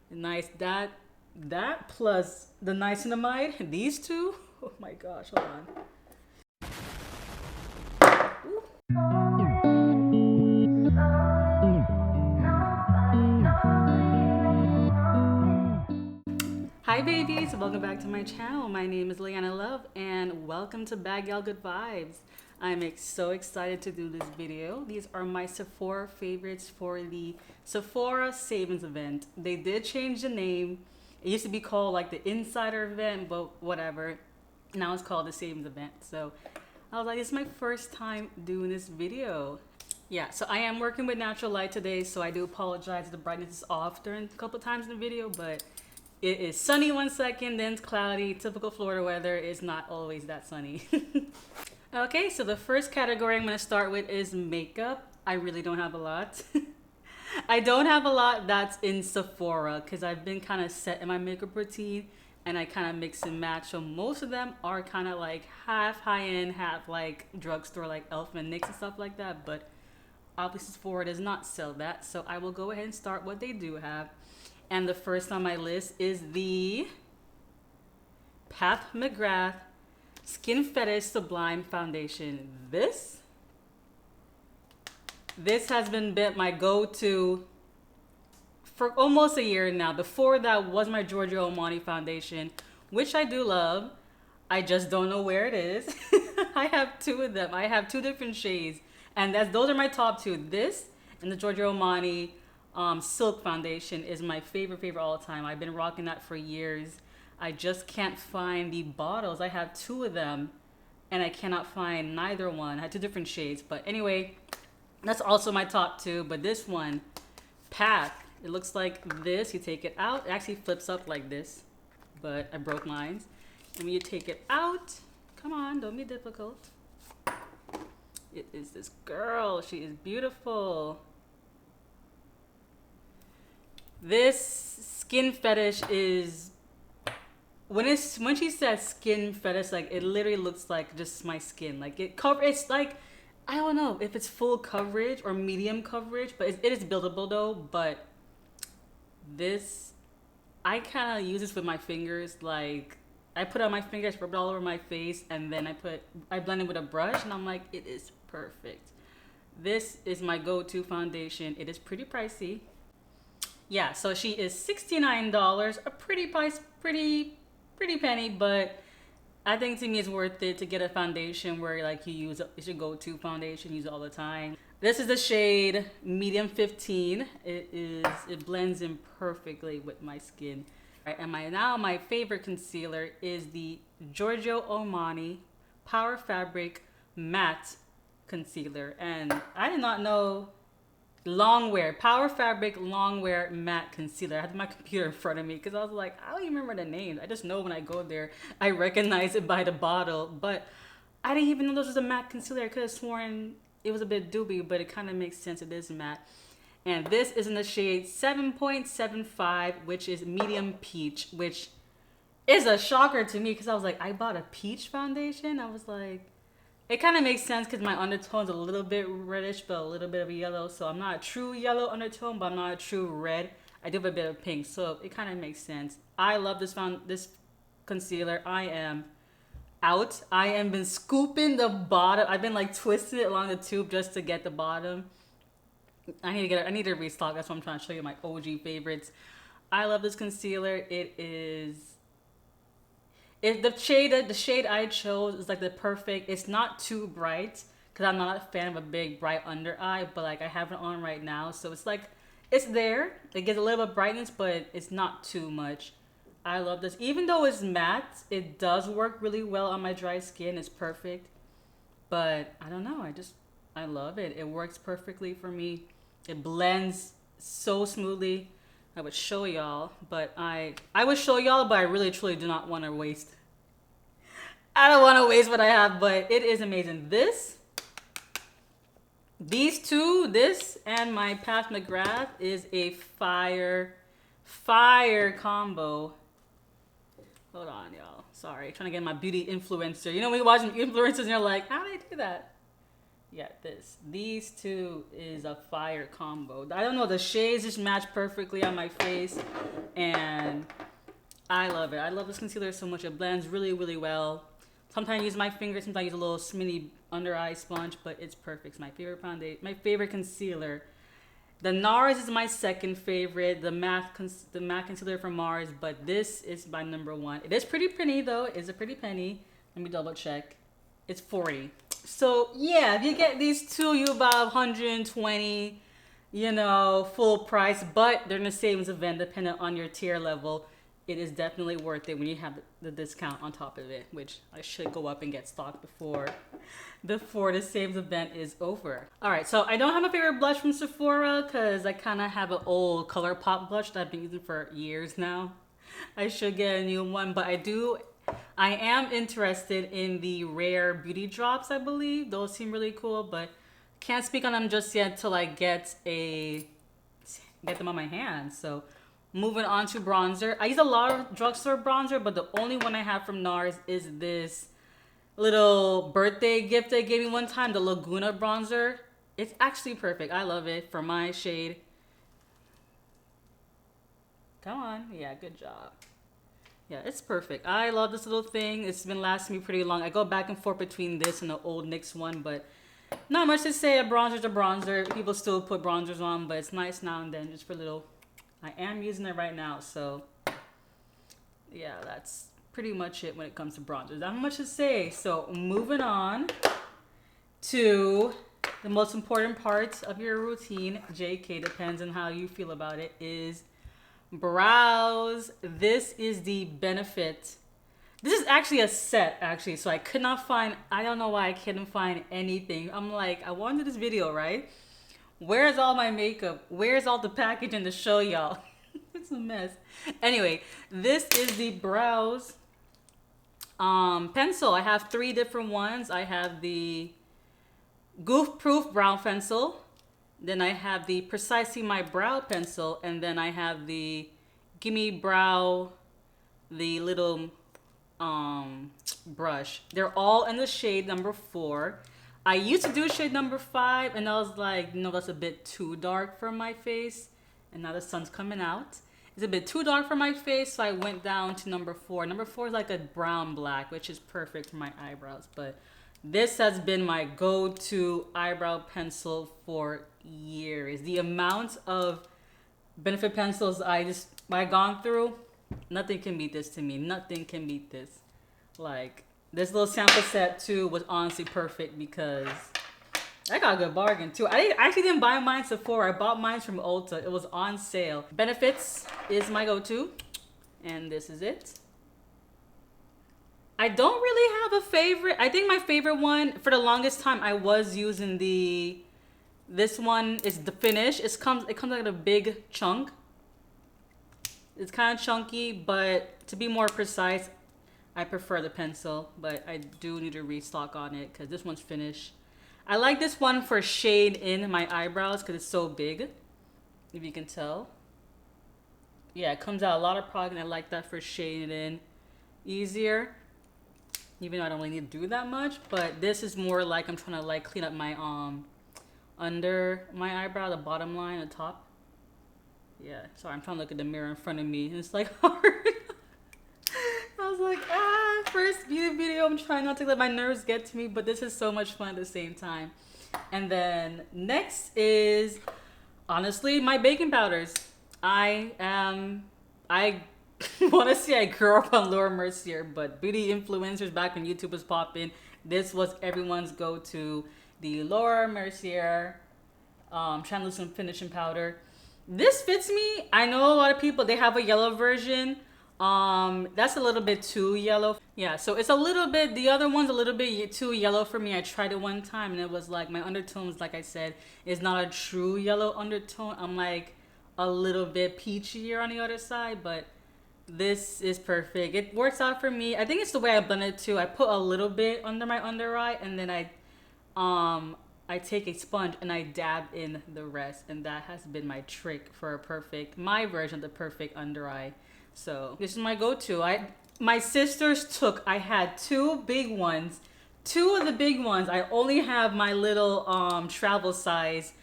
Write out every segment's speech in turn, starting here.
Nice. That plus the niacinamide, these two. Oh my gosh, hold on. Ooh. Hi babies, welcome back to my channel. My name is Liana Love and welcome to Bad Gal Good Vibes. I'm so excited to do this video. These are my Sephora favorites for the Sephora Savings event. They did change the name. It used to be called like the Insider event, but whatever. Now it's called the Savings event. So I was like, this is my first time doing this video. Yeah, so I am working with natural light today, so I do apologize if the brightness is off during a couple times in the video, but it is sunny 1 second, then it's cloudy. Typical Florida weather is not always that sunny. Okay, so the first category I'm going to start with is makeup. I really don't have a lot. I don't have a lot that's in Sephora because I've been kind of set in my makeup routine and I kind of mix and match. So most of them are kind of like half high-end, half like drugstore, like Elf and NYX and stuff like that. But obviously Sephora does not sell that. So I will go ahead and start what they do have. And the first on my list is the McGRATH Skin Fetish Sublime Foundation. This has been my go-to for almost a year now. Before that was my Giorgio Armani foundation, which I do love. I just don't know where it is. I have two of them. I have two different shades, and those are my top two. This and the Giorgio Armani Silk foundation is my favorite all the time. I've been rocking that for years. I just can't find the bottles. I have two of them and I cannot find neither one. I had two different shades, but anyway, that's also my top two. But this one, pack, it looks like this. You take it out, it actually flips up like this, but I broke mine. And when you take it out, come on, don't be difficult. It is this girl. She is beautiful. This skin fetish is when she says skin fetish, like it literally looks like just my skin. Like it's like, I don't know if it's full coverage or medium coverage, but it is buildable though. But this, I kind of use this with my fingers. Like I put it on my fingers, rub it all over my face, and then I blend it with a brush, and I'm like, it is perfect. This is my go-to foundation. It is pretty pricey. Yeah, so she is $69, a pretty price, pretty penny, but I think to me it's worth it to get a foundation where like it's your go-to foundation, use it all the time. This is the shade medium 15. It blends in perfectly with my skin. All right, and my favorite concealer is the Giorgio Armani Power Fabric Matte Concealer, and I did not know. Longwear, Power Fabric Longwear Matte Concealer. I had my computer in front of me because I was like, I don't even remember the name. I just know when I go there, I recognize it by the bottle. But I didn't even know this was a matte concealer. I could have sworn it was a bit doobie, but it kind of makes sense. It is matte. And this is in the shade 7.75, which is medium peach, which is a shocker to me because I was like, I bought a peach foundation. I was like, it kind of makes sense because my undertone's a little bit reddish, but a little bit of a yellow. So I'm not a true yellow undertone, but I'm not a true red. I do have a bit of pink, so it kind of makes sense. I love this concealer. I am out. I am been scooping the bottom. I've been like twisting it along the tube just to get the bottom. I need to restock. That's what I'm trying to show you, my OG favorites. I love this concealer. The shade I chose is like the perfect. It's not too bright because I'm not a fan of a big bright under eye, but like I have it on right now, so it's like it's there. It gives a little bit of brightness, but it's not too much. I love this. Even though it's matte, it does work really well on my dry skin. It's perfect, but I don't know. I love it. It works perfectly for me. It blends so smoothly. I would show y'all, but I would show y'all, but I really truly do not want to waste. I don't want to waste what I have, but it is amazing. These two, this and my McGRATH is a fire combo. Hold on, y'all. Sorry, trying to get my beauty influencer. You know when you watch influencers and you're like, how do they do that? Yeah, these two is a fire combo. I don't know, the shades just match perfectly on my face, and I love it. I love this concealer so much. It blends really, really well. Sometimes I use my fingers, sometimes I use a little mini under eye sponge, but it's perfect. It's my favorite my favorite concealer. The NARS is my second favorite, the matte concealer from NARS, but this is my number one. It is pretty penny though. It's a pretty penny. Let me double check. It's 40. So yeah, if you get these two, you about 120, you know, full price, but they're in the savings event depending on your tier level. It is definitely worth it when you have the discount on top of it, which I should go up and get stocked before the savings event is over. All right, so I don't have a favorite blush from Sephora because I kind of have an old ColourPop blush that I've been using for years now. I should get a new one, but I am interested in the Rare Beauty Drops, I believe. Those seem really cool, but can't speak on them just yet till I get them on my hands. So moving on to bronzer. I use a lot of drugstore bronzer, but the only one I have from NARS is this little birthday gift they gave me one time, the Laguna bronzer. It's actually perfect. I love it for my shade. Come on. Yeah, good job. Yeah, it's perfect. I love this little thing. It's been lasting me pretty long. I go back and forth between this and the old NYX one, but not much to say. A bronzer's a bronzer. People still put bronzers on, but it's nice now and then just for little. I am using it right now, so yeah, that's pretty much it when it comes to bronzers. Not much to say. So moving on to the most important parts of your routine, JK, depends on how you feel about it, is brows. This is the Benefit. This is actually a set, actually, so I could not find, I don't know why I couldn't find anything. I'm like, I wanted this video, right? Where's all my makeup? Where's all the packaging to show y'all? It's a mess. Anyway, this is the brows pencil. I have 3 different ones. I have the Goof Proof Brow Pencil. Then I have the Precisely My Brow Pencil. And then I have the Gimme Brow, the little brush. They're all in the shade number 4. I used to do shade number 5, and I was like, no, that's a bit too dark for my face. And now the sun's coming out. It's a bit too dark for my face, so I went down to number 4. Number 4 is like a brown black, which is perfect for my eyebrows. But this has been my go-to eyebrow pencil for years. The amount of Benefit pencils I've gone through, nothing can beat this to me. Nothing can beat this. Like, this little sample set too was honestly perfect because I got a good bargain too. I actually didn't buy mine at Sephora. I bought mine from Ulta. It was on sale. Benefits is my go-to, and this is it. I don't really have a favorite. I think my favorite one for the longest time I was using this one is the Finish. It comes like a big chunk. It's kind of chunky, but to be more precise, I prefer the pencil, but I do need to restock on it because this one's Finish. I like this one for shade in my eyebrows because it's so big, if you can tell. Yeah, it comes out a lot of product, and I like that for shading in easier. Even though I don't really need to do that much, but this is more like I'm trying to like clean up my under my eyebrow, the bottom line, the top. Yeah, sorry, I'm trying to look at the mirror in front of me, and it's like hard. I was like, first beauty video, I'm trying not to let my nerves get to me, but this is so much fun at the same time. And then next is, honestly, my baking powders. I want to say I grew up on Laura Mercier, but beauty influencers back when YouTube was popping, this was everyone's go-to. The Laura Mercier translucent finishing powder. This fits me. I know a lot of people, they have a yellow version. That's a little bit too yellow. Yeah, so it's a little bit, the other one's a little bit too yellow for me. I tried it one time and it was like, my undertones, like I said, is not a true yellow undertone. I'm like a little bit peachier on the other side, but this is perfect. It works out for me. I think it's the way I blend it too. I put a little bit under my under eye, and then I take a sponge and I dab in the rest, and that has been my trick for my version of the perfect under eye. So this is my go-to. My sisters I had 2 big ones, two of the big ones. I only have my little travel size.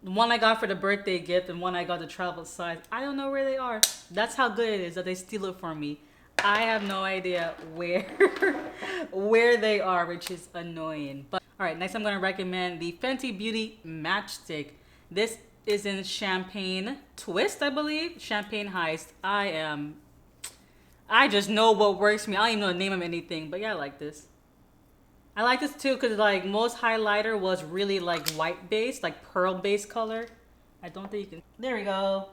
One I got for the birthday gift and one I got the travel size. I don't know where they are. That's how good it is that they steal it from me. I have no idea where where they are, which is annoying. But all right, next I'm gonna recommend the Fenty Beauty Matchstick. This is in Champagne Twist, I believe. Champagne Heist. I just know what works for me. I don't even know the name of anything, but yeah, I like this. I like this too because like most highlighter was really like white based, like pearl based color. I don't think you can. There we go.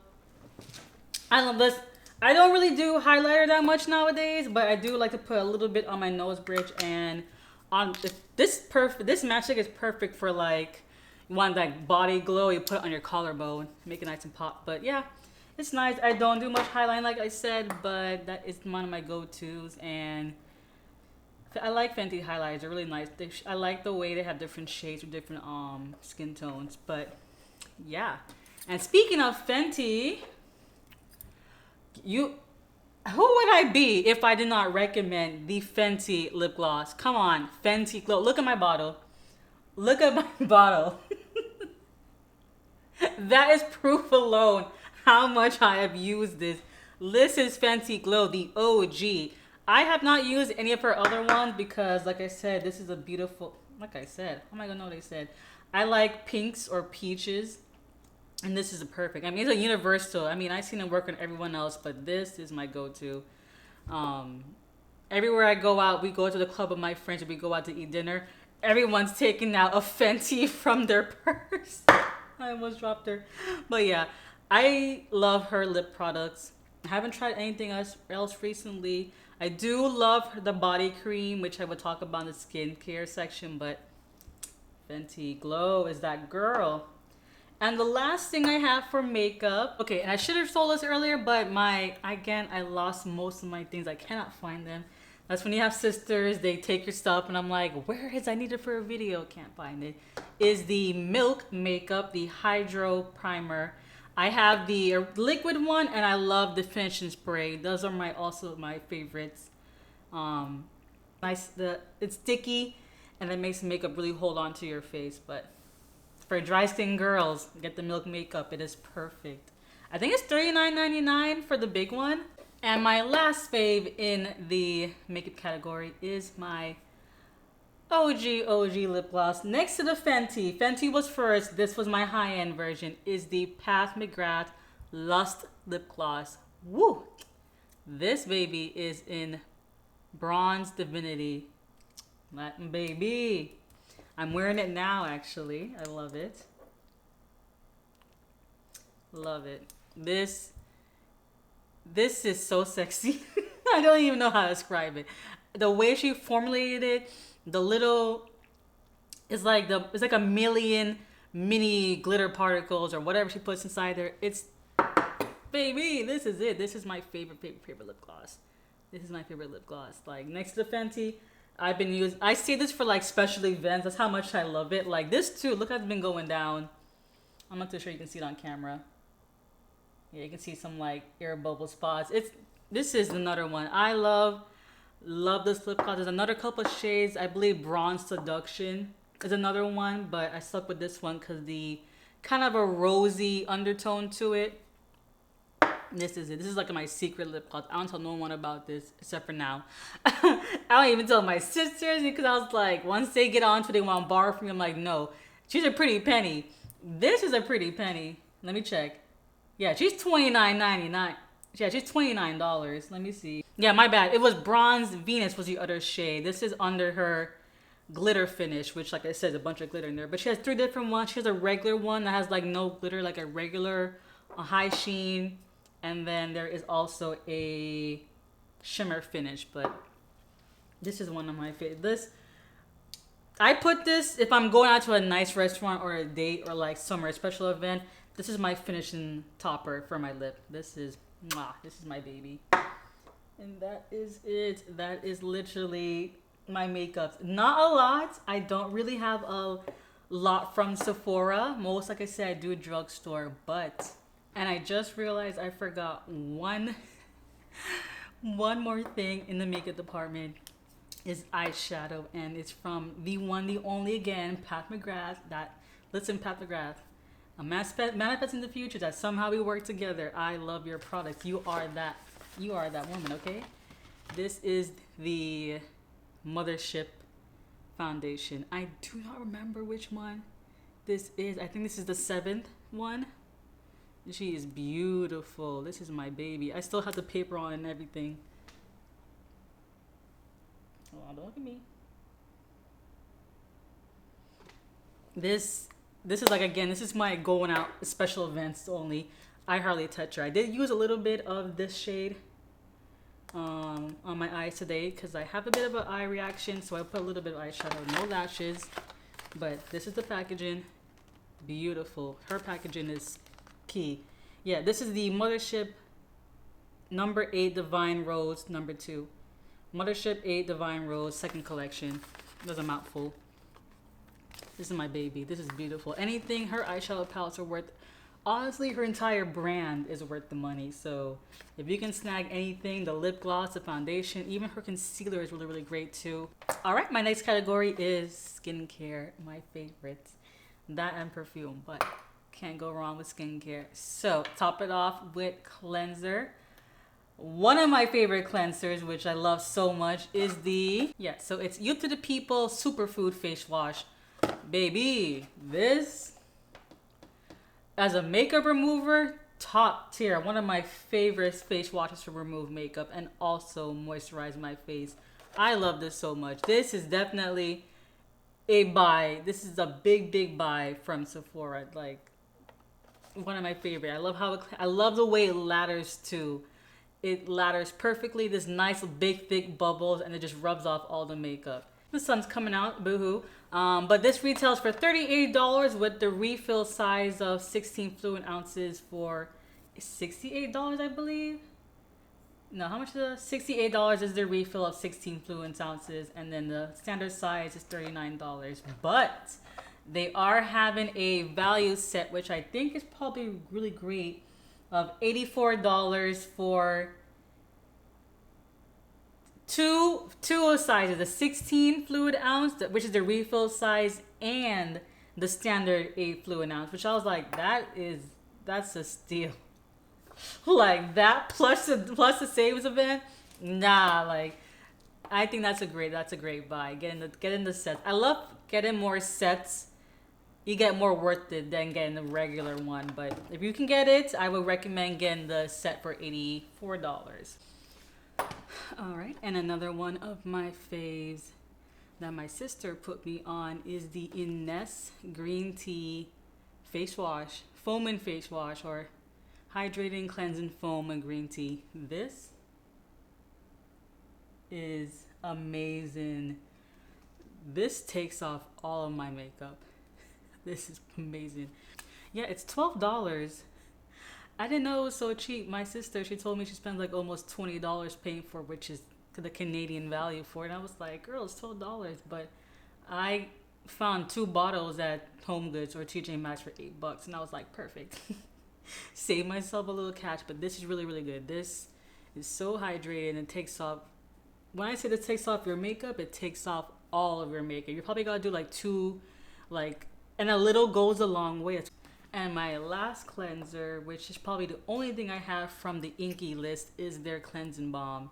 I love this. I don't really do highlighter that much nowadays, but I do like to put a little bit on my nose bridge and on this matchstick is perfect for like you want that body glow. You put it on your collarbone, make it nice and pop. But yeah, it's nice. I don't do much highlighting like I said, but that is one of my go-tos and. I like Fenty highlighters. They're really nice. I like the way they have different shades with different skin tones. But yeah. And speaking of Fenty, who would I be if I did not recommend the Fenty lip gloss? Come on, Fenty Glow. Look at my bottle. Look at my bottle. That is proof alone how much I have used this. This is Fenty Glow, the OG. I have not used any of her other ones because, like I said, this is a beautiful, like I said, oh my god, no, what they said. I like pinks or peaches, and this is a perfect. I mean, it's a universal. I mean, I've seen it work on everyone else, but this is my go-to. Everywhere I go out, we go to the club with my friends, we go out to eat dinner. Everyone's taking out a Fenty from their purse. I almost dropped her. But yeah, I love her lip products. I haven't tried anything else recently. I do love the body cream, which I would talk about in the skincare section, but Fenty Glow is that girl. And the last thing I have for makeup, okay, and I should have told this earlier, but I lost most of my things. I cannot find them. That's when you have sisters, they take your stuff, and I'm like, where is I need it for a video? Can't find it. Is the Milk Makeup, the Hydro Primer. I have the liquid one and I love the finishing spray. Those are also my favorites. It's sticky and it makes makeup really hold on to your face. But for dry skin girls, get the Milk Makeup. It is perfect. I think it's $39.99 for the big one. And my last fave in the makeup category is my OG lip gloss. Next to the Fenty. Fenty was first. This was my high-end version. Is the Pat McGrath Lust Lip Gloss. Woo! This baby is in Bronze Divinity. Latin baby. I'm wearing it now, actually. I love it. Love it. This is so sexy. I don't even know how to describe it. The way she formulated it, it's like a million mini glitter particles or whatever she puts inside there. It's, baby, this is it. This is my favorite lip gloss. This is my favorite lip gloss. Like next to the Fenty, I see this for like special events. That's how much I love it. Like this too, look how it's been going down. I'm not too sure you can see it on camera. Yeah, you can see some like air bubble spots. This is another one. I love this lip gloss. There's another couple of shades. I believe Bronze Seduction is another one, but I stuck with this one because the kind of a rosy undertone to it. This is it. This is like my secret lip gloss. I don't tell no one about this except for now. I don't even tell my sisters because I was like, once they get onto it, they want to borrow from me. I'm like, no, she's a pretty penny. This is a pretty penny. Let me check. Yeah, she's $29.99. Yeah, she's $29. Let me see. Yeah, my bad. It was Bronze Venus was the other shade. This is under her glitter finish, which like I said, a bunch of glitter in there. But she has 3 different ones. She has a regular one that has like no glitter, like a regular high sheen. And then there is also a shimmer finish. But this is one of my favorites. I put this, if I'm going out to a nice restaurant or a date or like summer special event, this is my finishing topper for my lip. This is my baby. And that is it. That is literally my makeup. Not a lot. I don't really have a lot from Sephora. Most, like I said, I do drugstore, but, and I just realized I forgot one more thing in the makeup department. is Eyeshadow, and it's from the one, the only again, Pat McGrath. Listen, Pat McGrath, I'm manifesting the future that somehow we work together. I love your product. You are that woman, okay? This is the Mothership foundation. I do not remember which one this is. I think this is the 7th one. She is beautiful. This is my baby. I still have the paper on and everything. Oh, don't look at me. This is like, again, this is my going out special events only. I hardly touch her. I did use a little bit of this shade on my eyes today because I have a bit of an eye reaction, so I put a little bit of eyeshadow, no lashes. But this is the packaging. Beautiful. Her packaging is key. Yeah, this is the Mothership number 8 Divine Rose number 2. Mothership 8 Divine Rose second collection. There's a mouthful. This is my baby. This is beautiful. Anything, her eyeshadow palettes are worth, honestly, her entire brand is worth the money. So if you can snag anything, the lip gloss, the foundation, even her concealer is really, really great too. All right, my next category is skincare, my favorites. That and perfume, but can't go wrong with skincare. So top it off with cleanser. One of my favorite cleansers, which I love so much, is so it's Youth to the People Superfood Face Wash. Baby, this, as a makeup remover, top tier. One of my favorite face washes to remove makeup and also moisturize my face. I love this so much. This is definitely a buy. This is a big buy from Sephora. Like, one of my favorite. I love the way it ladders too. It ladders perfectly. This nice big thick bubbles, and it just rubs off all the makeup. The sun's coming out, boohoo. But this retails for $38 with the refill size of 16 fluid ounces for $68, I believe. No, how much is the $68 is the refill of 16 fluid ounces, and then the standard size is $39. But they are having a value set, which I think is probably really great, of $84 for two sizes, the 16 fluid ounce, which is the refill size, and the standard 8 fluid ounce, which I was like, that's a steal. Like that plus the Saves event, nah, like I think that's a great buy. Getting the sets. I love getting more sets. You get more worth it than getting the regular one, but if you can get it, I would recommend getting the set for $84. All right, and another one of my faves that my sister put me on is the Ines Green Tea Face Wash, Foam and Face Wash, or Hydrating Cleansing Foam and Green Tea. This is amazing. This takes off all of my makeup. This is amazing. Yeah, it's $12. I didn't know it was so cheap. My sister, she told me she spends like almost $20 paying for, which is the Canadian value for it. And I was like, girl, it's $12. But I found 2 bottles at Home Goods or TJ Maxx for $8, and I was like, perfect. Save myself a little cash. But this is really, really good. This is so hydrated, and it takes off. When I say this takes off your makeup, it takes off all of your makeup. You probably gotta do like 2, and a little goes a long way. And my last cleanser, which is probably the only thing I have from the Inky list, is their cleansing balm.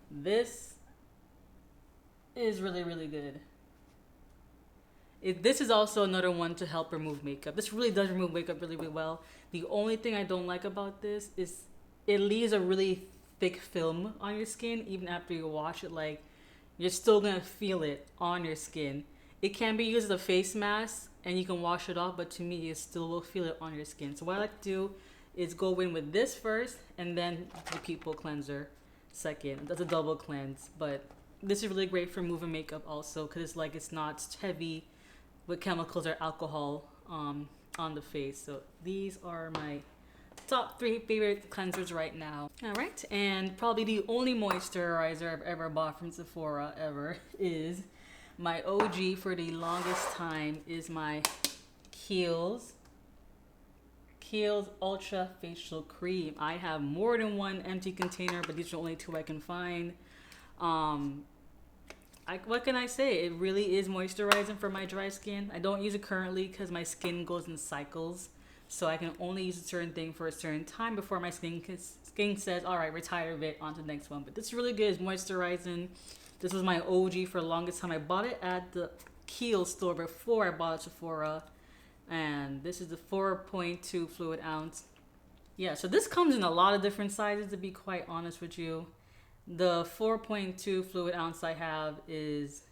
This is really, really good. This is also another one to help remove makeup. This really does remove makeup really, really well. The only thing I don't like about this is it leaves a really thick film on your skin. Even after you wash it, like, you're still gonna feel it on your skin. It can be used as a face mask and you can wash it off, but to me, you still will feel it on your skin. So what I like to do is go in with this first and then the People Cleanser second. That's a double cleanse, but this is really great for removing makeup also, because it's not heavy with chemicals or alcohol on the face. So these are my top 3 favorite cleansers right now. All right, and probably the only moisturizer I've ever bought from Sephora ever is my OG for the longest time is my Kiehl's Ultra Facial Cream. I have more than one empty container, but these are the only 2 I can find. what can I say? It really is moisturizing for my dry skin. I don't use it currently because my skin goes in cycles. So I can only use a certain thing for a certain time before my skin says, all right, retire of it, on to the next one. But this is really good. It's moisturizing. This was my OG for the longest time. I bought it at the Keel store before I bought at Sephora. And this is the 4.2 fluid ounce. Yeah, so this comes in a lot of different sizes, to be quite honest with you. The 4.2 fluid ounce I have is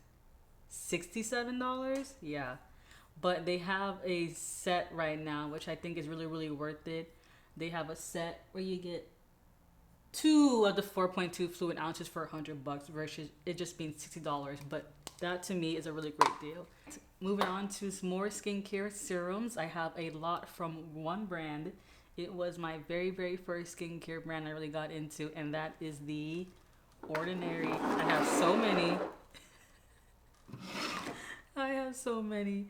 $67. Yeah. But they have a set right now, which I think is really, really worth it. They have a set where you get 2 of the 4.2 fluid ounces for $100 versus it just being $60. But that to me is a really great deal. Moving on to some more skincare serums. I have a lot from one brand. It was my very, very first skincare brand I really got into, and that is the Ordinary. I have so many. I have so many.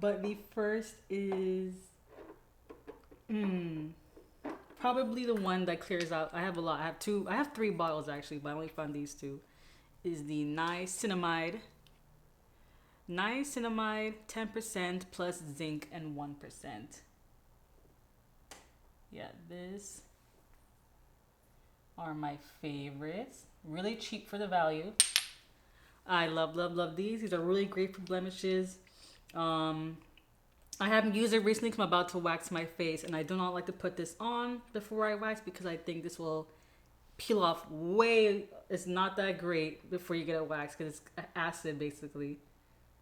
But the first is probably the one that clears out. I have a lot. I have 3 bottles actually, but I only found these 2. Is the Niacinamide. Niacinamide 10% plus zinc and 1%. Yeah, these are my favorites. Really cheap for the value. I love, love, love these. These are really great for blemishes. I haven't used it recently because I'm about to wax my face, and I do not like to put this on before I wax because I think this will peel off way. It's not that great before you get a wax because it's acid basically.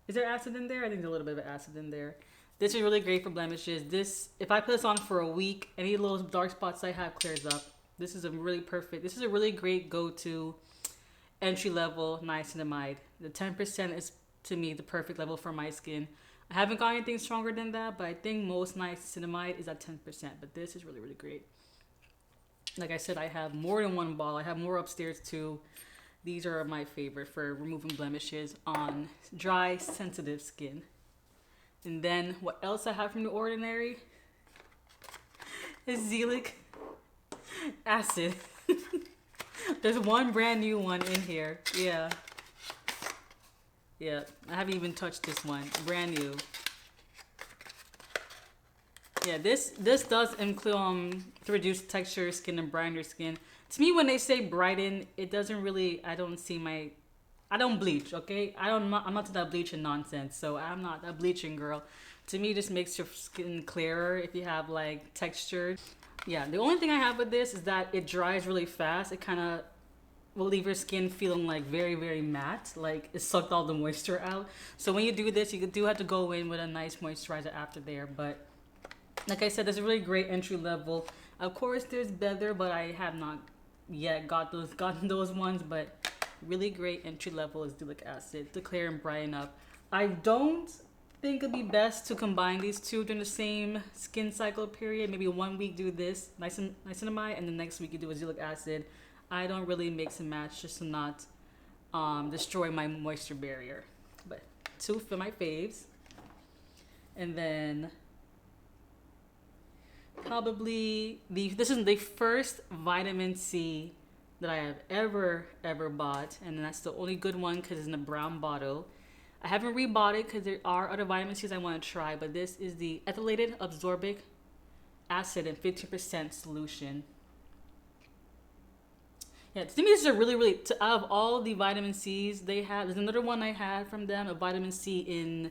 Is there acid in there? I think there's a little bit of acid in there. This is really great for blemishes. This, if I put this on for a week, any little dark spots I have clears up. This is a really great go-to entry-level niacinamide. The 10% is, to me, the perfect level for my skin. I haven't got anything stronger than that, but I think most niacinamide is at 10%. But this is really, really great. Like I said, I have more than 1 bottle. I have more upstairs too. These are my favorite for removing blemishes on dry, sensitive skin. And then what else I have from The Ordinary is Zeolic acid. There's one brand new one in here. Yeah. Yeah, I haven't even touched this one. Brand new. Yeah, this does include to reduce texture skin and brighten your skin. To me, when they say brighten, it doesn't really. I don't bleach. Okay, I'm not to that bleaching nonsense. So I'm not that bleaching girl. To me, it just makes your skin clearer if you have like texture. Yeah, the only thing I have with this is that it dries really fast. It kind of will leave your skin feeling like very, very matte, like it sucked all the moisture out. So when you do this, you do have to go in with a nice moisturizer after there. But like I said, there's a really great entry level. Of course, there's better, but I have not yet gotten those ones. But really great entry level is Zeolic acid to clear and brighten up. I don't think it'd be best to combine these two during the same skin cycle period. Maybe 1 week do this niacinamide, and the next week you do a Zeolic acid. I don't really mix and match just to not destroy my moisture barrier. But 2 for my faves. And then probably this is the first vitamin C that I have ever bought, and that's the only good one because it's in a brown bottle. I haven't rebought it because there are other vitamin C's I want to try, but this is the ethylated ascorbic acid in 15% solution. Yeah, to me this is a really out of all the vitamin C's they have, there's another one I had from them, a vitamin C in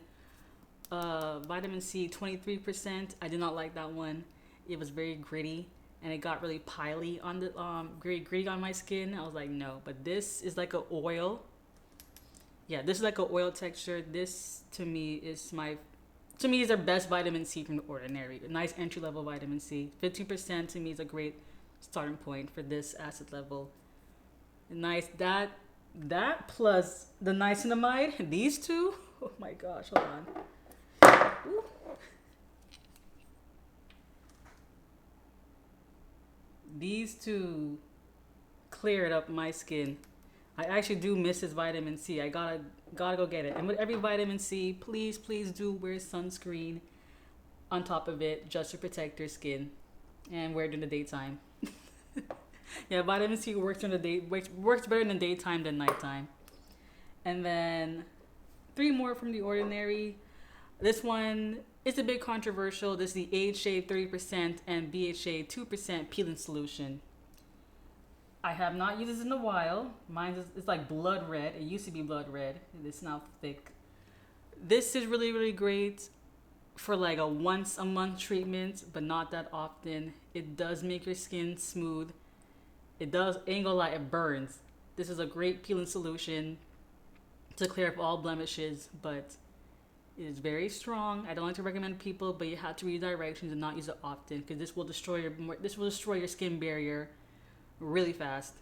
vitamin C 23%. I did not like that one. It was very gritty and it got really pily on the gritty on my skin. I was like, no. But this is like an oil. Yeah, this is like an oil texture. This to me is the best vitamin C from The Ordinary. A nice entry level vitamin C. 15% to me is a great starting point for this acid level. Nice, that plus the niacinamide, these two, oh my gosh, hold on. Ooh. These two cleared up my skin. I actually do miss this vitamin C. I gotta go get it. And with every vitamin C, please do wear sunscreen on top of it just to protect your skin, and wear it in the daytime. Yeah, vitamin C works during the day. Works better in the daytime than nighttime. And then 3 more from The Ordinary. This one is a bit controversial. This is the AHA 30% and BHA 2% peeling solution. I have not used this in a while. Mine is it's like blood red. It used to be blood red. It's now thick. This is really, really great for like a once a month treatment, but not that often. It does make your skin smooth. It does, ain't gonna lie, it burns. This is a great peeling solution to clear up all blemishes, but it is very strong. I don't like to recommend people, but you have to read directions and not use it often because this will destroy your skin barrier really fast.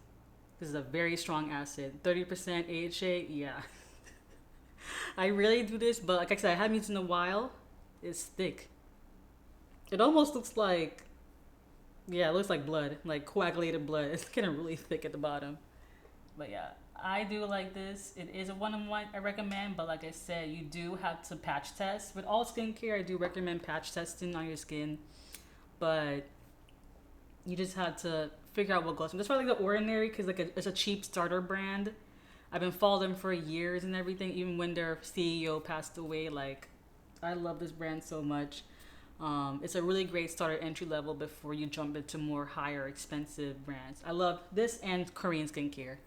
This is a very strong acid. 30% AHA, yeah. I really do this, but like I said, I haven't used it in a while. It's thick. It almost looks like, yeah, it looks like blood, like coagulated blood. It's getting really thick at the bottom. But yeah, I do like this. It is a one-on-one I recommend, but like I said, you do have to patch test. With all skincare, I do recommend patch testing on your skin, but you just have to figure out what goes. That's why I like The Ordinary, because like it's a cheap starter brand. I've been following them for years and everything, even when their CEO passed away. Like, I love this brand so much. It's a really great starter entry level before you jump into more higher expensive brands. I love this and Korean skincare.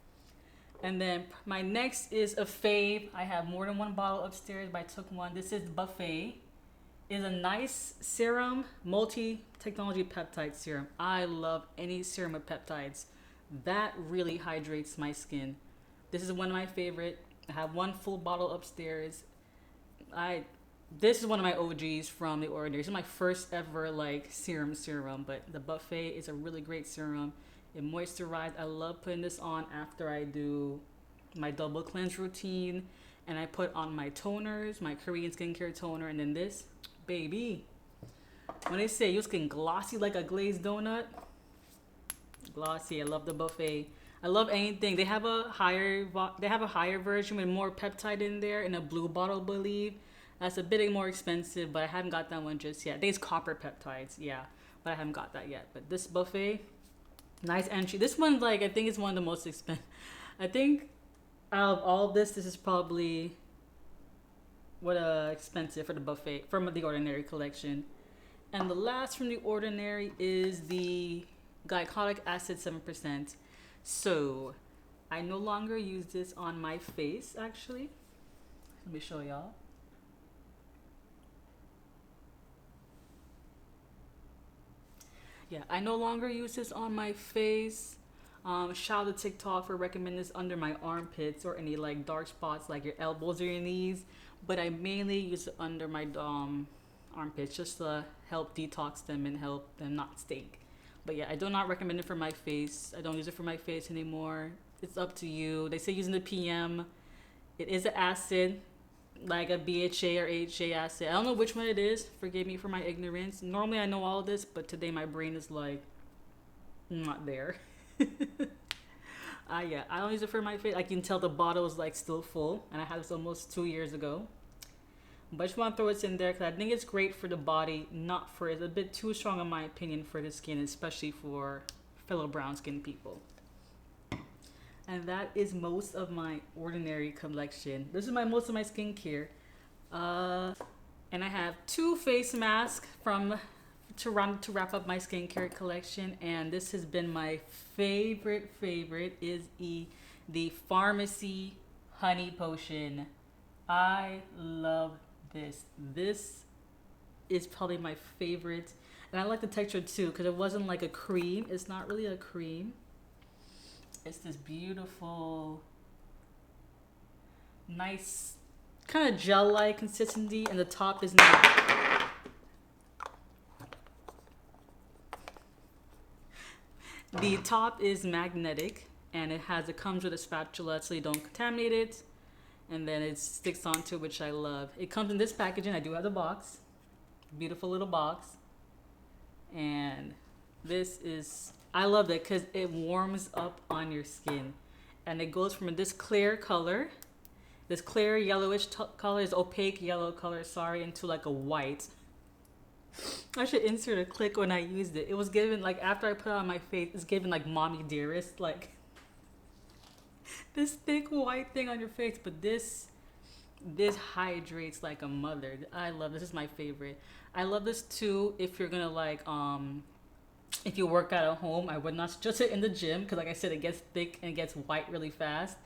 And then my next is a fave. I have more than one bottle upstairs, but I took one. This is Buffet. It's a nice serum, multi-technology peptide serum. I love any serum with peptides. That really hydrates my skin. This is one of my favorite. I have one full bottle upstairs. This is one of my OGs from The Ordinary. This is my first ever like serum, but the Buffet is a really great serum. It moisturizes. I love putting this on after I do my double cleanse routine, and I put on my toners, my Korean skincare toner, and then this, baby. When they say your skin glossy like a glazed donut, glossy. I love the Buffet. I love anything. They have a higher version with more peptide in there in a blue bottle, I believe. That's a bit more expensive, but I haven't got that one just yet. There's copper peptides, yeah, but I haven't got that yet. But this Buffet, nice entry. This one, like, I think it's one of the most expensive. I think out of all of this is probably what expensive for the Buffet from The Ordinary collection. And the last from The Ordinary is the glycolic acid 7%. So I no longer use this on my face, actually. Let me show y'all. Yeah, I no longer use this on my face. Shout out to TikTok for recommending this under my armpits or any like dark spots like your elbows or your knees. But I mainly use it under my armpits just to help detox them and help them not stink. But yeah, I do not recommend it for my face. I don't use it for my face anymore. It's up to you. They say using the PM. It is an acid, like a BHA or AHA acid. I don't know which one it is. Forgive me for my ignorance. Normally I know all of this, but today my brain is like not there. Yeah, I don't use it for my face. I can tell the bottle is like still full, and I had this almost 2 years ago. But I just want to throw this in there because I think it's great for the body, not for it's a bit too strong in my opinion for the skin, especially for fellow brown skin people. And that is most of my Ordinary collection. This is most of my skincare. And I have 2 face masks to wrap up my skincare collection. And this has been my favorite is the Pharmacy Honey Potion. I love this. This is probably my favorite. And I like the texture too because it wasn't like a cream. It's not really a cream. It's this beautiful, nice, kind of gel-like consistency, and the top is not. The top is magnetic, and it comes with a spatula so you don't contaminate it, and then it sticks onto it, which I love. It comes in this packaging. I do have the box, beautiful little box, and this is. I love it because it warms up on your skin, and it goes from this clear color, this clear yellowish color, this opaque yellow color, into like a white. I should insert a clip when I used it. It was given like after I put it on my face, it's given like mommy dearest, like this thick white thing on your face, but this hydrates like a mother. I love this. Is my favorite. I love this too if you're gonna like if you work out at home. I would not suggest it in the gym because like I said, it gets thick and it gets white really fast.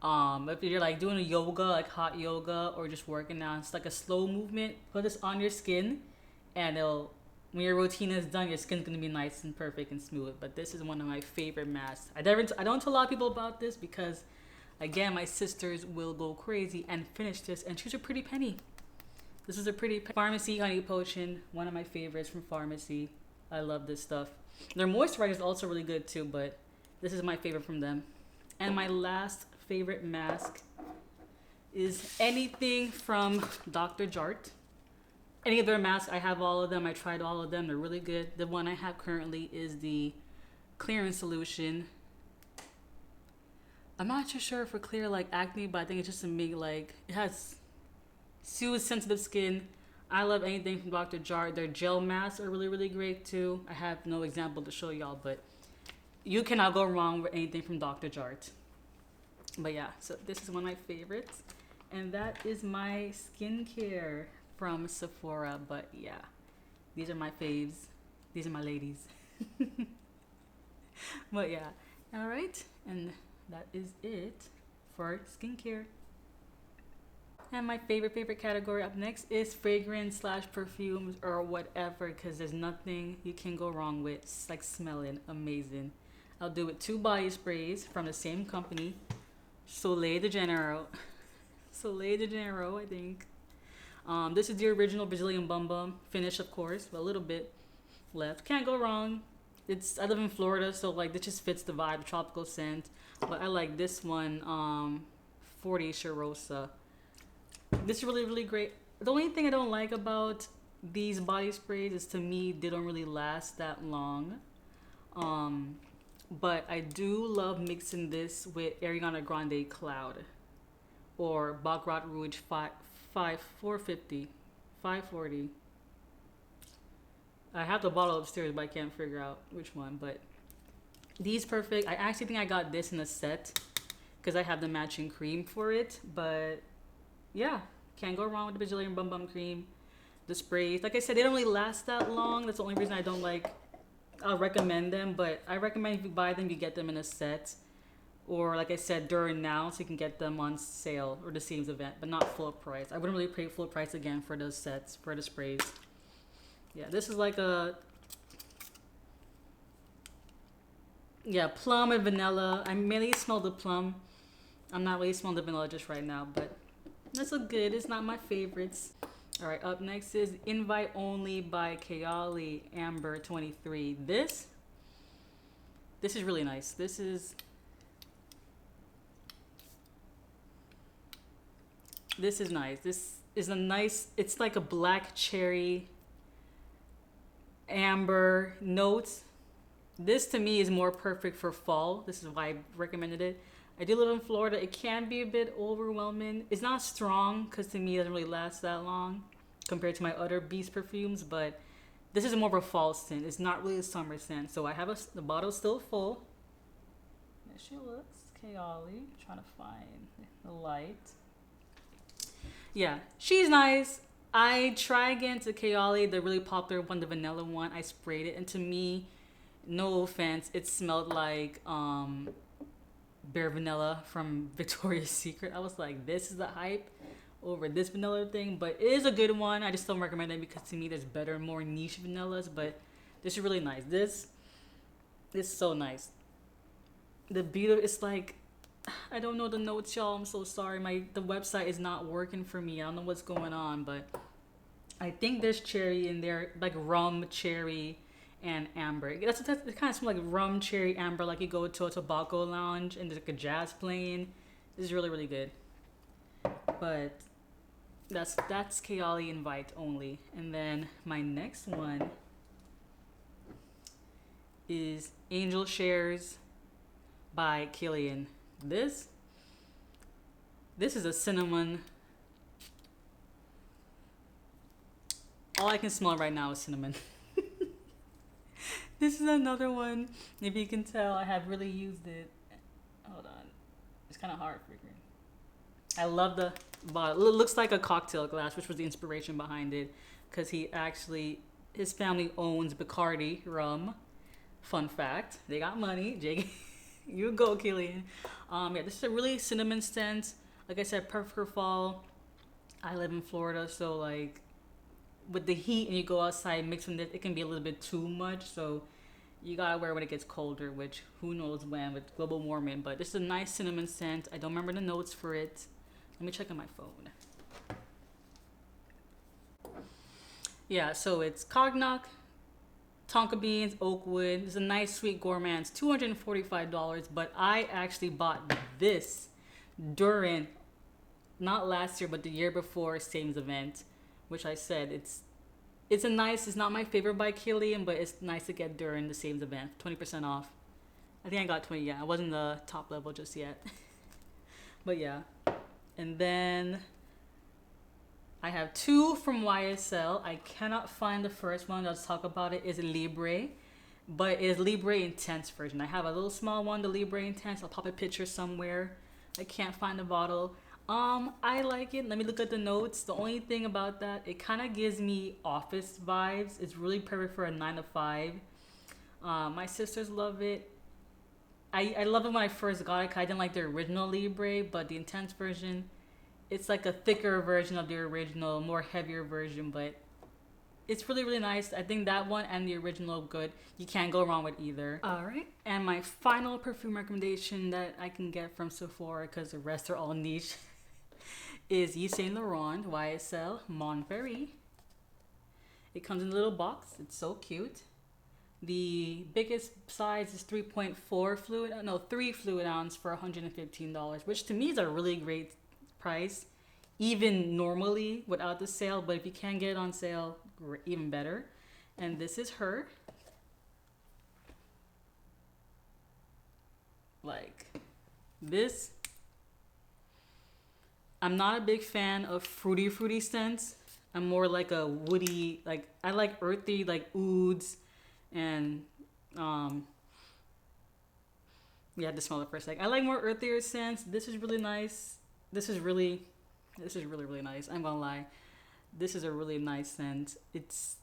If you're like doing a yoga, like hot yoga, or just working out, it's like a slow movement. Put this on your skin, and it'll, when your routine is done, your skin's gonna be nice and perfect and smooth. But this is one of my favorite masks. I don't tell a lot of people about this because, again, my sisters will go crazy and finish this, and choose a pretty penny. This is a pretty Pharmacy Honey Potion, one of my favorites from Pharmacy. I love this stuff. Their moisturizer is also really good too, but this is my favorite from them. And my last favorite mask is anything from Dr. Jart. Any of their masks, I have all of them. I tried all of them. They're really good. The one I have currently is the clearing solution. I'm not too sure for clear like acne, but I think it's just to make like, it has soothes sensitive skin. I love anything from Dr. Jart. Their gel masks are really, really great too. I have no example to show y'all, but you cannot go wrong with anything from Dr. Jart. But yeah, so this is one of my favorites. And that is my skincare from Sephora. But yeah, these are my faves. These are my ladies. But yeah, all right. And that is it for skincare. And my favorite category up next is fragrance / perfumes or whatever, because there's nothing you can go wrong with. It's like smelling amazing. I'll do it 2 body sprays from the same company, Soleil de Janeiro, I think. This is the original Brazilian Bum Bum finish, of course, but a little bit left. Can't go wrong. I live in Florida, so like this just fits the vibe, tropical scent. But I like this one, 40 Charosa. This is really, really great. The only thing I don't like about these body sprays is, to me, they don't really last that long. But I do love mixing this with Ariana Grande Cloud or Baccarat Rouge 450, 540. I have the bottle upstairs, but I can't figure out which one. But these perfect. I actually think I got this in a set because I have the matching cream for it. But yeah, can't go wrong with the Brazilian Bum Bum cream. The sprays, like I said, they don't really last that long. That's the only reason I don't like. I'll recommend them, but I recommend if you buy them, you get them in a set, or like I said, during now, so you can get them on sale or the Seams event, but not full price. I wouldn't really pay full price again for those sets, for the sprays. Yeah, this is like a, yeah, plum and vanilla. I mainly smell the plum. I'm not really smelling the vanilla just right now, but that's a good. It's not my favorites. All right, up next is Invite Only by Kayali Amber 23. This is really nice. This is nice. This is a nice, it's like a black cherry amber notes. This to me is more perfect for fall. This is why I recommended it. I do live in Florida. It can be a bit overwhelming. It's not strong because to me it doesn't really last that long compared to my other Beast perfumes, but this is more of a fall scent. It's not really a summer scent. So I have the bottle's still full. There she looks, Kayali. Trying to find the light. Yeah, she's nice. I try again to Kayali, the really popular one, the vanilla one. I sprayed it, and to me, no offense, it smelled like Bare Vanilla from Victoria's Secret. I was like, this is the hype over this vanilla thing, but it is a good one. I just don't recommend it because to me there's better, more niche vanillas, but this is really nice. This is so nice. The beauty, it's like, I don't know the notes, y'all. I'm so sorry. The website is not working for me. I don't know what's going on, but I think there's cherry in there, like rum, cherry, and amber. It kind of smells like rum, cherry, amber, like you go to a tobacco lounge and there's like a jazz playing. This is really, really good. But that's Kayali Invite Only. And then my next one is Angel Shares by Killian. This is a cinnamon. All I can smell right now is cinnamon. This is another one. If you can tell, I have really used it. Hold on. It's kind of hard figuring. I love the bottle. It looks like a cocktail glass, which was the inspiration behind it, because his family owns Bacardi rum. Fun fact, they got money. Jake, you go, Killian. Yeah, this is a really cinnamon scent. Like I said, perfect for fall. I live in Florida, so like with the heat and you go outside mixing it, it can be a little bit too much. So you gotta wear when it gets colder, which who knows when with global warming. But this is a nice cinnamon scent. I don't remember the notes for it. Let me check on my phone. Yeah, so it's cognac, tonka beans, oak wood. It's a nice sweet gourmand. It's $245, but I actually bought this during, not last year, but the year before Same's event, which I said it's not my favorite by Killian, but it's nice to get during the Same's event. 20% off. I think I got 20, yeah. I wasn't the top level just yet. But yeah. And then I have two from YSL. I cannot find the first one. Let's talk about it. Is Libre, but it's Libre Intense version. I have a little small one, the Libre Intense. I'll pop a picture somewhere. I can't find the bottle. I like it. Let me look at the notes. The only thing about that, it kind of gives me office vibes. It's really perfect for a 9 to 5. My sisters love it. I love it when I first got it because I didn't like the original Libre, but the Intense version, it's like a thicker version of the original, more heavier version, but it's really, really nice. I think that one and the original good. You can't go wrong with either. All right. And my final perfume recommendation that I can get from Sephora, because the rest are all niche, is Yves Saint Laurent YSL Monferry. It comes in a little box. It's so cute. The biggest size is 3.4 fluid, no, 3 fluid ounce for $115, which to me is a really great price, even normally without the sale. But if you can get it on sale, even better. And this is her. Like this. I'm not a big fan of fruity scents. I'm more like a woody, like I like earthy, like ouds, and you had to smell it for a sec. I like more earthier scents. This is really nice. This is really nice. I'm gonna lie. This is a really nice scent. It's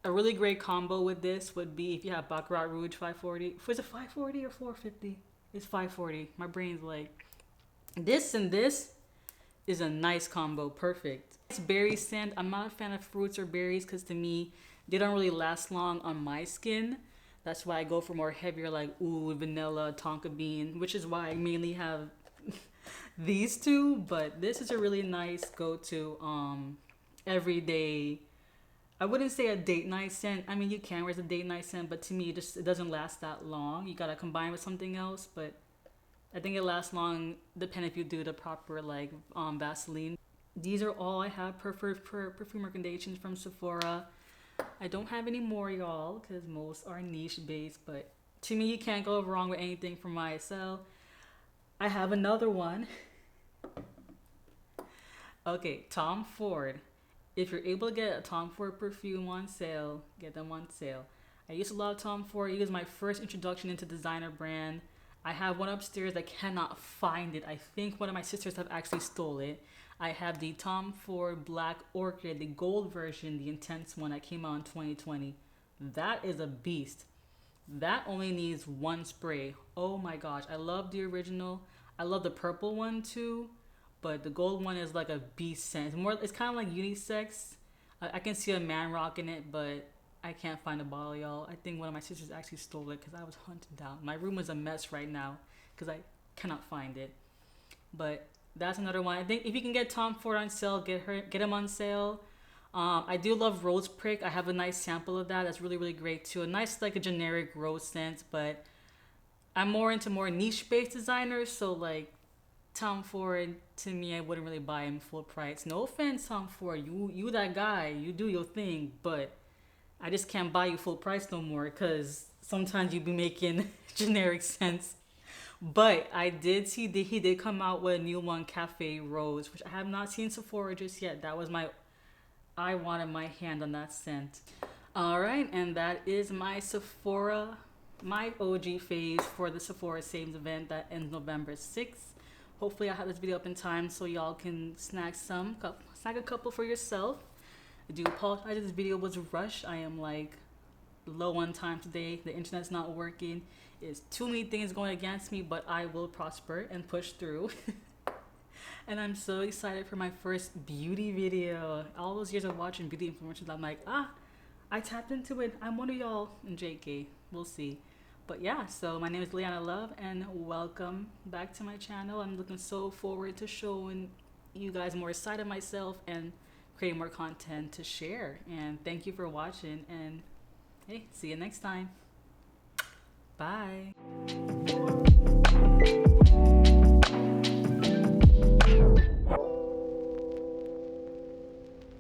a really great combo with this would be if you have Baccarat Rouge 540. Was it 540 or 450? It's 540. My brain's like, this and this is a nice combo. Perfect. It's berry scent. I'm not a fan of fruits or berries because to me, they don't really last long on my skin. That's why I go for more heavier like oud, vanilla, tonka bean, which is why I mainly have these two. But this is a really nice go-to everyday. I wouldn't say a date night scent. I mean, you can wear a date night scent, but to me, it doesn't last that long. You gotta combine with something else, but I think it lasts long depending if you do the proper like Vaseline. These are all I have for perfume recommendations from Sephora. I don't have any more, y'all, because most are niche based, but to me, you can't go wrong with anything from YSL. I have another one. Okay, Tom Ford. If you're able to get a Tom Ford perfume on sale, get them on sale. I used to love Tom Ford. It was my first introduction into designer brand. I have one upstairs. I cannot find it. I think one of my sisters have actually stole it. I have the Tom Ford Black Orchid, the gold version, the intense one that came out in 2020. That is a beast. That only needs one spray. Oh my gosh, I love the original. I love the purple one too, but the gold one is like a beast scent. It's kind of like unisex. I can see a man rocking it, but I can't find a bottle, y'all. I think one of my sisters actually stole it because I was hunting down. My room is a mess right now because I cannot find it. But that's another one. I think if you can get Tom Ford on sale, get him on sale. I do love Rose Prick. I have a nice sample of that. That's really, really great too. A nice, like a generic rose scent, but I'm more into more niche-based designers. So like Tom Ford, to me, I wouldn't really buy him full price. No offense, Tom Ford. You that guy. You do your thing, but I just can't buy you full price no more because sometimes you be making generic scents. But I did see that he did come out with a new one, Cafe Rose, which I have not seen Sephora just yet. That was I wanted my hand on that scent. All right, and that is my Sephora, my OG phase for the Sephora Saves event that ends November 6th. Hopefully I have this video up in time so y'all can snag a couple for yourself. I do apologize, this video was rushed. I am like low on time today. The internet's not working. It's too many things going against me, but I will prosper and push through. And I'm so excited for my first beauty video. All those years of watching beauty influencers, I'm like, I tapped into it. I'm one of y'all. And JK, we'll see. But yeah, so my name is Liana Love and welcome back to my channel. I'm looking so forward to showing you guys more side of myself and creating more content to share. And thank you for watching, and hey, see you next time. Bye.